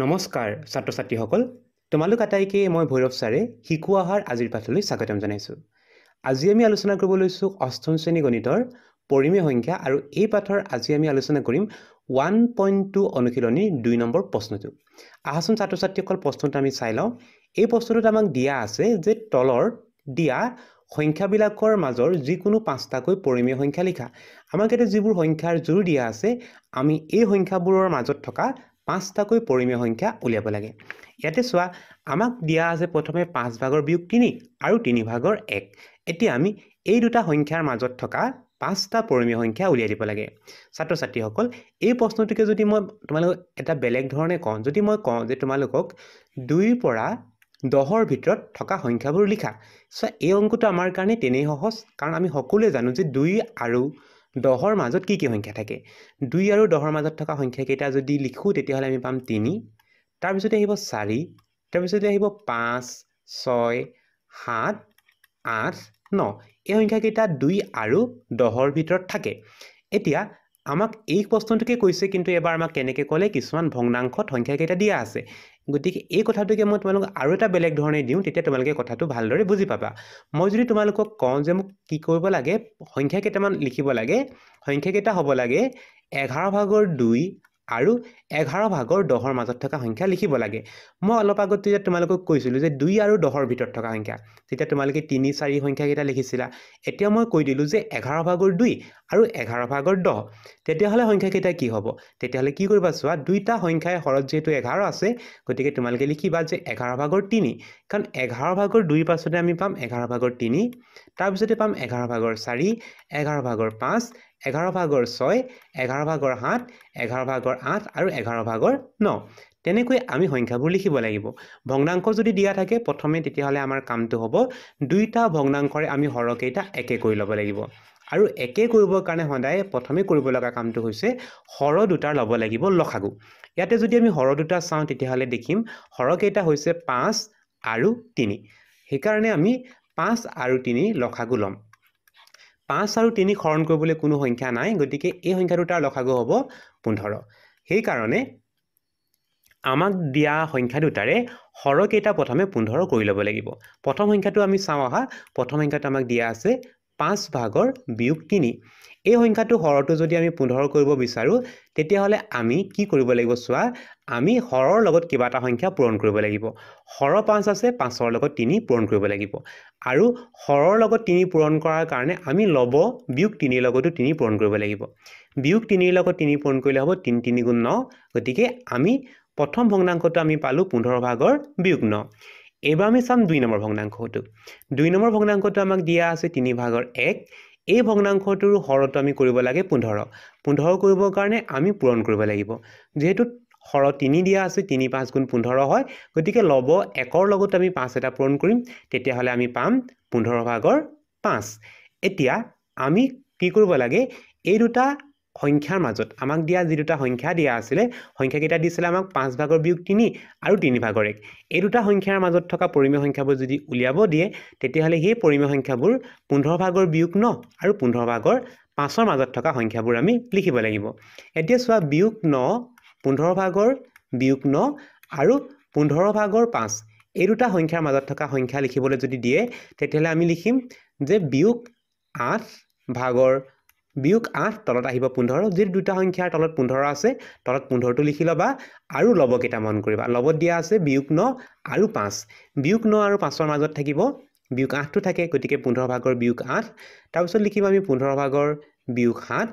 নমস্কাৰ ছাত্ৰ ছাত্ৰীসকল তোমালোক আটাইকে মই ভৈৰৱ ছাৰে শিকোৱা অহাৰ আজিৰ পাঠলৈ স্বাগতম জনাইছোঁ। আজি আমি আলোচনা কৰিব লৈছোঁ অষ্টম শ্ৰেণী গণিতৰ পৰিমেয় সংখ্যা আৰু এই পাঠৰ আজি আমি আলোচনা কৰিম 1.2 অনুশীলনীৰ 2 নম্বৰ প্ৰশ্নটো। আহাচোন ছাত্ৰ ছাত্ৰীসকল প্ৰশ্নটো আমি চাই লওঁ। এই প্ৰশ্নটোত আমাক দিয়া আছে যে তলৰ দিয়া সংখ্যাবিলাকৰ মাজৰ যিকোনো পাঁচটাকৈ পৰিমেয় সংখ্যা লিখা। আমাক এতিয়া যিবোৰ সংখ্যাৰ জোৰ দিয়া আছে আমি এই সংখ্যাবোৰৰ মাজত থকা পাঁচটাকৈ পৰিমেয় সংখ্যা উলিয়াব লাগে। ইয়াতে চোৱা আমাক দিয়া আছে প্ৰথমে 5 ভাগৰ বিয়োগ 3 আৰু 3 ভাগৰ 1। এতিয়া আমি এই দুটা সংখ্যাৰ মাজত থকা পাঁচটা পৰিমেয় সংখ্যা উলিয়াই দিব লাগে। ছাত্ৰ ছাত্ৰীসকল এই প্ৰশ্নটোকে যদি মই তোমালোকক এটা বেলেগ ধৰণে কওঁ, যদি মই কওঁ যে তোমালোকক 2ৰ পৰা 10ৰ ভিতৰত থকা সংখ্যাবোৰ লিখা, চ' এই অংকটো আমাৰ কাৰণে তেনেই সহজ, কাৰণ আমি সকলোৱে জানো যে 2 আৰু 10ৰ মাজত কি কি সংখ্যা থাকে। 2 আৰু 10ৰ মাজত থকা সংখ্যাকেইটা যদি লিখোঁ তেতিয়াহ'লে আমি পাম 3, তাৰপিছতে আহিব 4, তাৰপিছতে আহিব 5, 6, 7, 8, 9। এই সংখ্যাকেইটা 2 আৰু 10ৰ ভিতৰত থাকে। এতিয়া আমাক এই প্ৰশ্নটোকে কৈছে, কিন্তু এবাৰ আমাক কেনেকৈ ক'লে কিছুমান ভগ্নাংশত সংখ্যাকেইটা দিয়া আছে। গতিকে এই কথাটোকে মই তোমালোকক আৰু এটা বেলেগ ধৰণে দিওঁ, তেতিয়া তোমালোকে কথাটো ভালদৰে বুজি পাবা। মই যদি তোমালোকক কওঁ যে মোক কি কৰিব লাগে, সংখ্যা কেইটামান লিখিব লাগে, সংখ্যাকেইটা হ'ব লাগে 11 ভাগৰ 2 আৰু 11 ভাগৰ 10ৰ মাজত থকা সংখ্যা লিখিব লাগে। মই অলপ আগত তেতিয়া তোমালোকক কৈছিলোঁ যে 2 আৰু 10ৰ ভিতৰত থকা সংখ্যা, তেতিয়া তোমালোকে 3, 4 সংখ্যাকেইটা লিখিছিলা। এতিয়া মই কৈ দিলোঁ যে 11 ভাগৰ 2 আৰু 11 ভাগৰ 10, তেতিয়াহ'লে সংখ্যাকেইটা কি হ'ব? তেতিয়াহ'লে কি কৰিবা চোৱা, দুইটা সংখ্যাই হৰত যিহেতু 11 আছে, গতিকে তোমালোকে লিখিবা যে 11 ভাগৰ 3, কাৰণ 11 ভাগৰ 2ৰ পাছতে আমি পাম 11 ভাগৰ 3, তাৰপিছতে পাম 11 ভাগৰ 4, 11 ভাগৰ 5, 11 ভাগৰ 6, 11 ভাগৰ 7, 11 ভাগৰ 8 আৰু 11 ভাগৰ 9। তেনেকৈ আমি সংখ্যাবোৰ লিখিব লাগিব। ভগ্নাংশ যদি দিয়া থাকে প্ৰথমে, তেতিয়াহ'লে আমাৰ কামটো হ'ব দুইটা ভগ্নাংশৰে আমি হৰকেইটা একে কৰি ল'ব লাগিব। আৰু একে কৰিবৰ কাৰণে সদায় প্ৰথমে কৰিব লগা কামটো হৈছে হৰ দুটাৰ ল'ব লাগিব লসাগু। ইয়াতে যদি আমি হৰ দুটা চাওঁ তেতিয়াহ'লে দেখিম হৰকেইটা হৈছে 5 আৰু 3। সেইকাৰণে আমি 5 আৰু 3 লসাগু ল'ম। 5 আৰু 3 হৰণ কৰিবলৈ কোনো সংখ্যা নাই, গতিকে এই সংখ্যা দুটাৰ লসাগু হ'ব 15। সেইকাৰণে আমাক দিয়া সংখ্যা দুটাৰে হৰকেইটা প্ৰথমে 15 কৰি ল'ব লাগিব। প্ৰথম সংখ্যাটো আমি চাওঁ আহা। প্ৰথম সংখ্যাটো আমাক দিয়া আছে 5 ভাগৰ বিয়োগ 3। এই সংখ্যাটো হৰটো যদি আমি 15 কৰিব বিচাৰোঁ তেতিয়াহ'লে আমি কি কৰিব লাগিব চোৱা, আমি হৰৰ লগত কিবা এটা সংখ্যা পূৰণ কৰিব লাগিব। হৰ 5 আছে, 5ৰ লগত 3 পূৰণ কৰিব লাগিব। আৰু হৰৰ লগত 3 পূৰণ কৰাৰ কাৰণে আমি লব বিয়োগ 3ৰ লগতো 3 পূৰণ কৰিব লাগিব। বিয়োগ 3ৰ লগত 3 পূৰণ কৰিলে হ'ব 3 3 গুণ 9। গতিকে আমি প্ৰথম ভগ্নাংশটো আমি পালোঁ 15 ভাগৰ বিয়োগ 9। এইবাৰ আমি চাম 2 নম্বৰ ভগ্নাংশটো। 2 নম্বৰ ভগ্নাংশটো আমাক দিয়া আছে 3 ভাগৰ 1। এই ভগ্নাংশটোৰ হৰটো আমি কৰিব লাগে 15। 15 কৰিবৰ কাৰণে আমি পূৰণ কৰিব লাগিব। যিহেতু হৰ 3 দিয়া আছে, 3 5 গুণ 15 হয়, গতিকে লব 1ৰ লগত আমি 5 এটা পূৰণ কৰিম, তেতিয়াহ'লে আমি পাম 15 ভাগৰ 5। এতিয়া আমি কি কৰিব লাগে, এই দুটা সংখ্যাৰ মাজত আমাক দিয়া যি দুটা সংখ্যা দিয়া আছিলে, সংখ্যাকেইটা দিছিলে আমাক 5 ভাগৰ বিয়োগ 3 আৰু 3 ভাগৰ 1। এই দুটা সংখ্যাৰ মাজত থকা পৰিমেয় সংখ্যাবোৰ যদি উলিয়াব দিয়ে, তেতিয়াহ'লে সেই পৰিমেয় সংখ্যাবোৰ 15 ভাগৰ বিয়োগ 9 আৰু 15 ভাগৰ 5ৰ মাজত থকা সংখ্যাবোৰ আমি লিখিব লাগিব। এতিয়া চোৱা, বিয়োগ 9, 15 ভাগৰ বিয়োগ 9 আৰু 15 ভাগৰ 5, এই দুটা সংখ্যাৰ মাজত থকা সংখ্যা লিখিবলৈ যদি দিয়ে, তেতিয়াহ'লে আমি লিখিম যে বিয়োগ 8 ভাগৰ বিয়োগ 8, তলত আহিব 15। যদি দুটা সংখ্যাৰ তলত 15 আছে, তলত 15টো লিখি ল'বা আৰু লবকেইটা মন কৰিবা। লবত দিয়া আছে বিয়োগ 9 আৰু 5। বিয়োগ 9 আৰু 5ৰ মাজত থাকিব বিয়োগ 8টো থাকে, গতিকে 15 ভাগৰ বিয়োগ 8। তাৰপিছত লিখিম আমি 15 ভাগৰ বিয়োগ 7।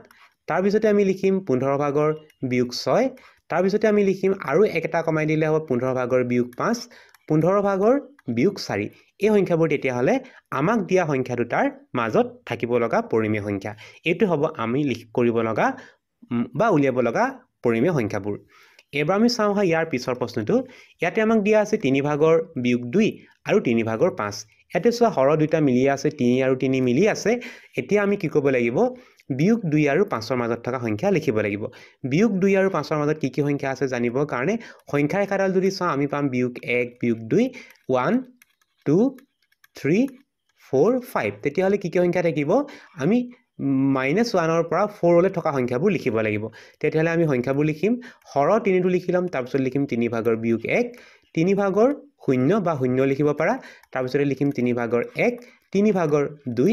তাৰপিছতে আমি লিখিম 15 ভাগৰ বিয়োগ 6। তাৰপিছতে আমি লিখিম আৰু একটা কমাই দিলে হ'ব 15 ভাগৰ বিয়োগ 5, 15 ভাগৰ বিয়োগ 4। এই সংখ্যাবোৰ তেতিয়াহ'লে আমাক দিয়া সংখ্যা দুটাৰ মাজত থাকিব লগা পৰিমেয় সংখ্যা। এইটো হ'ব আমি কৰিব লগা বা উলিয়াব লগা পৰিমেয় সংখ্যাবোৰ। এবাৰ আমি চাওঁ হা ইয়াৰ পিছৰ প্ৰশ্নটো। ইয়াতে আমাক দিয়া আছে 3 ভাগৰ বিয়োগ 2 আৰু 3 ভাগৰ 5। ইয়াতে চোৱা হৰ দুটা মিলি আছে, 3 আৰু 3 মিলি আছে। এতিয়া আমি কি কৰিব লাগিব, বিয়োগ 2 আৰু 5ৰ মাজত থকা সংখ্যা লিখিব লাগিব। বিয়োগ 2 আৰু 5ৰ মাজত কি কি সংখ্যা আছে জানিবৰ কাৰণে সংখ্যা ৰেখাডাল যদি চাওঁ, আমি পাম বিয়োগ 1, বিয়োগ 2, 1 2 3 4 5। তেতিয়াহ'লে কি কি সংখ্যা থাকিব, আমি -1 পৰা 4 লৈ থকা সংখ্যাবোৰ লিখিব লাগিব তেতিয়াহ'লে আমি সংখ্যাবোৰ লিখিম হৰ 3টো লিখি ল'ম তাৰপিছত লিখিম 3 ভাগৰ বিয়োগ 1 3 ভাগৰ 0 বা 0 লিখিব পাৰা তাৰপিছত লিখিম 3 ভাগৰ 1 3 ভাগৰ 2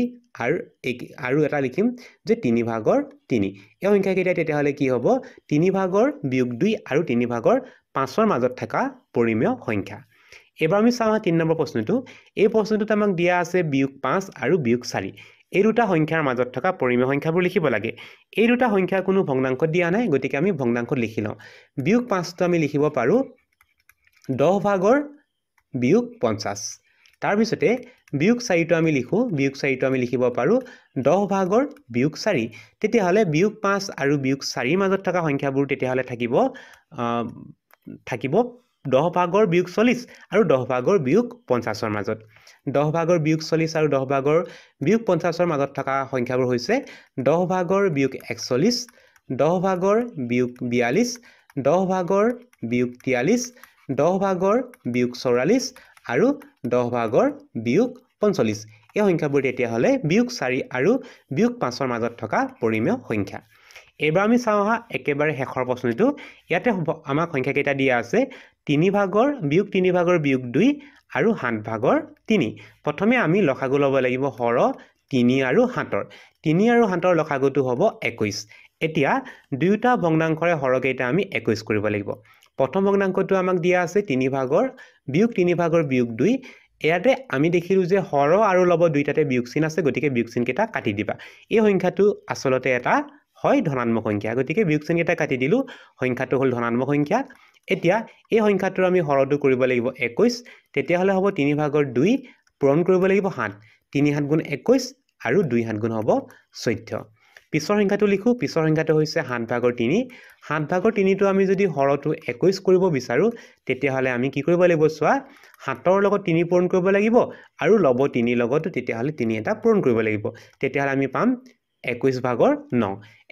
আৰু এটা লিখিম যে 3 ভাগৰ 3 এই সংখ্যা কেইটা তেতিয়াহ'লে কি হ'ব 3 ভাগৰ বিয়োগ 2 আৰু 3 ভাগৰ 5ৰ মাজত থকা পৰিমেয় সংখ্যা এবাৰ আমি চাওঁ 3 নম্বৰ প্ৰশ্নটো এই প্ৰশ্নটোত আমাক দিয়া আছে বিয়োগ 5 আৰু বিয়োগ 4 এই দুটা সংখ্যাৰ মাজত থকা পৰিমেয় সংখ্যাবোৰ লিখিব লাগে এই দুটা সংখ্যা কোনো ভগ্নাংক দিয়া নাই গতিকে আমি ভগ্নাংক লিখি লওঁ বিয়োগ 5টো আমি লিখিব পাৰো 10 ভাগৰ বিয়োগ 50 তাৰ পিছতে বিয়োগ 4টো আমি লিখো বিয়োগ 4টো আমি লিখিব পাৰো 10 ভাগৰ বিয়োগ 4 তেতিয়াহ'লে বিয়োগ 5 আৰু বিয়োগ 4ৰ মাজত থকা সংখ্যাবোৰ তেতিয়াহ'লে থাকিব 10 ভাগৰ বিয়োগ 40 আৰু 10 ভাগৰ বিয়োগ 50ৰ মাজত 10 ভাগৰ বিয়োগ 40 আৰু 10 ভাগৰ বিয়োগ 50ৰ মাজত থকা সংখ্যাবোৰ হৈছে 10 ভাগৰ বিয়োগ 41 10 ভাগৰ বিয়োগ 42 10 ভাগৰ বিয়োগ 43 10 ভাগৰ বিয়োগ 44 আৰু 10 ভাগৰ বিয়োগ 45 এই সংখ্যাবোৰ তেতিয়াহ'লে বিয়োগ 4 আৰু বিয়োগ 5ৰ মাজত থকা পৰিমেয় সংখ্যা এবাৰ আমি চাওঁ একেবাৰে শেষৰ প্ৰশ্নটো ইয়াতে আমাক সংখ্যা কেইটা দিয়া আছে 3 ভাগৰ বিয়োগ 2 আৰু 7 ভাগৰ 3 প্ৰথমে আমি লসাগু ল'ব লাগিব হৰ 3 আৰু 7ৰ 3 আৰু 7ৰ লসাগুটো হ'ব 21 এতিয়া দুয়োটা ভগ্নাংশৰে হৰ কেইটা আমি 21 কৰিব লাগিব প্ৰথম ভগ্নাংশটো আমাক দিয়া আছে 3 ভাগৰ বিয়োগ 2 ইয়াতে আমি দেখিলো যে হৰ আৰু লব দুইটাতে বিয়োগ চিন আছে গতিকে বিয়োগ চিন কেইটা কাটি দিবা এই সংখ্যাটো আসলতে এটা হয় ধনাত্মক সংখ্যা গতিকে বিয়োগ চিন কেইটা কাটি দিলো সংখ্যাটো হ'ল ধনাত্মক সংখ্যা এতিয়া এই সংখ্যাটোৰ আমি হৰটো কৰিব লাগিব 21 তেতিয়াহ'লে হ'ব 3 ভাগৰ 2 পূৰণ কৰিব লাগিব 7 3 7 গুণ 21 আৰু 2 7 গুণ হ'ব 14 পিছৰ সংখ্যাটো লিখো পিছৰ সংখ্যাটো হৈছে 7 ভাগৰ 3 7 ভাগৰ 3টো আমি যদি হৰটো 21 কৰিব বিচাৰো তেতিয়াহ'লে আমি কি কৰিব লাগিব চোৱা 7ৰ লগত 3 পূৰণ কৰিব লাগিব আৰু লব 3 লগত তেতিয়াহ'লে 3 এটা পূৰণ কৰিব লাগিব তেতিয়াহ'লে আমি পাম 21 ভাগৰ 9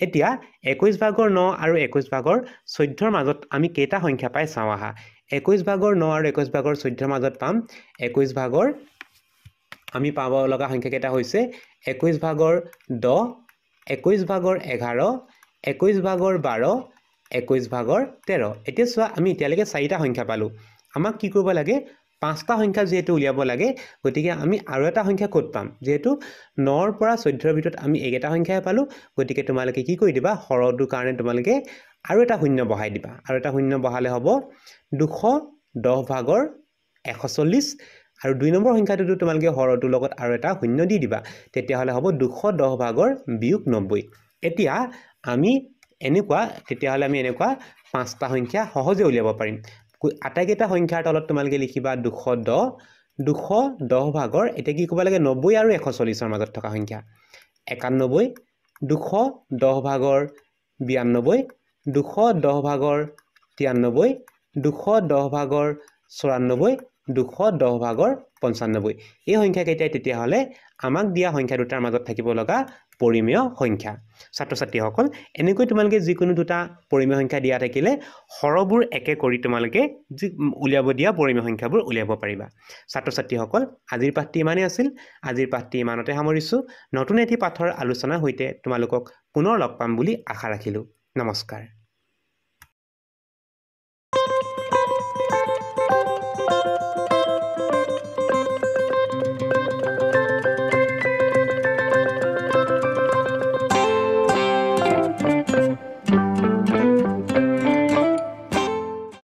এতিয়া 21 ভাগৰ 9 আৰু 21 ভাগৰ 14ৰ মাজত আমি কেইটা সংখ্যা পাই চাওঁ 21 ভাগৰ 9 আৰু 21 ভাগৰ 14ৰ মাজত পাম 21 ভাগৰ আমি পাব লগা সংখ্যা কেইটা হৈছে 21 ভাগৰ 10 21 ভাগৰ 11 21 ভাগৰ 12 21 ভাগৰ 13 এতিয়া চোৱা আমি এতিয়ালৈকে 4টা সংখ্যা পালো আমাক কি কৰিব লাগে 5টা সংখ্যা যেহেতু উলিয়াব লাগে গতিকে আমি আৰু এটা সংখ্যা ক'ত পাম যেহেতু 9ৰ পৰা 14ৰ ভিতৰত আমি এইকেইটা সংখ্যাই পালো গতিকে তোমালোকে কি কৰি দিবা হৰটোৰ কাৰণে তোমালোকে আৰু এটা শূন্য বহাই দিবা আৰু এটা শূন্য বহালে হ'ব 210 ভাগৰ 140 আৰু 2 নম্বৰ সংখ্যাটো তোমালোকে হৰটোৰ লগত আৰু এটা শূন্য দি দিবা তেতিয়াহ'লে হ'ব 210 ভাগৰ বিয়োগ 90 এতিয়া আমি এনেকুৱা 5টা সংখ্যা সহজে উলিয়াব পাৰিম আটাইকেইটা সংখ্যাৰ তলত তোমালোকে লিখিবা 210 ভাগৰ এতিয়া কি ক'ব লাগে 90 আৰু 140ৰ মাজত থকা সংখ্যা 91 210 ভাগৰ 92 210 ভাগৰ 93 210 ভাগৰ 94 210 ভাগৰ 95 এই সংখ্যা কেইটাই তেতিয়াহ'লে আমাক দিয়া সংখ্যা দুটাৰ মাজত থাকিব লগা পৰিমেয় সংখ্যা ছাত্ৰ ছাত্ৰীসকল এনেকৈ তোমালোকে যিকোনো দুটা পৰিমেয় সংখ্যা দিয়া থাকিলে হৰবোৰ একে কৰি তোমালোকে উলিয়াব দিয়া পৰিমেয় সংখ্যাবোৰ উলিয়াব পাৰিবা ছাত্ৰ ছাত্ৰীসকল আজিৰ পাঠটি ইমানেই আছিল আজিৰ পাঠটি ইমানতে সামৰিছো নতুন এটি পাঠৰ আলোচনাৰ সৈতে তোমালোকক পুনৰ লগ পাম বুলি আশা ৰাখিলো নমস্কাৰ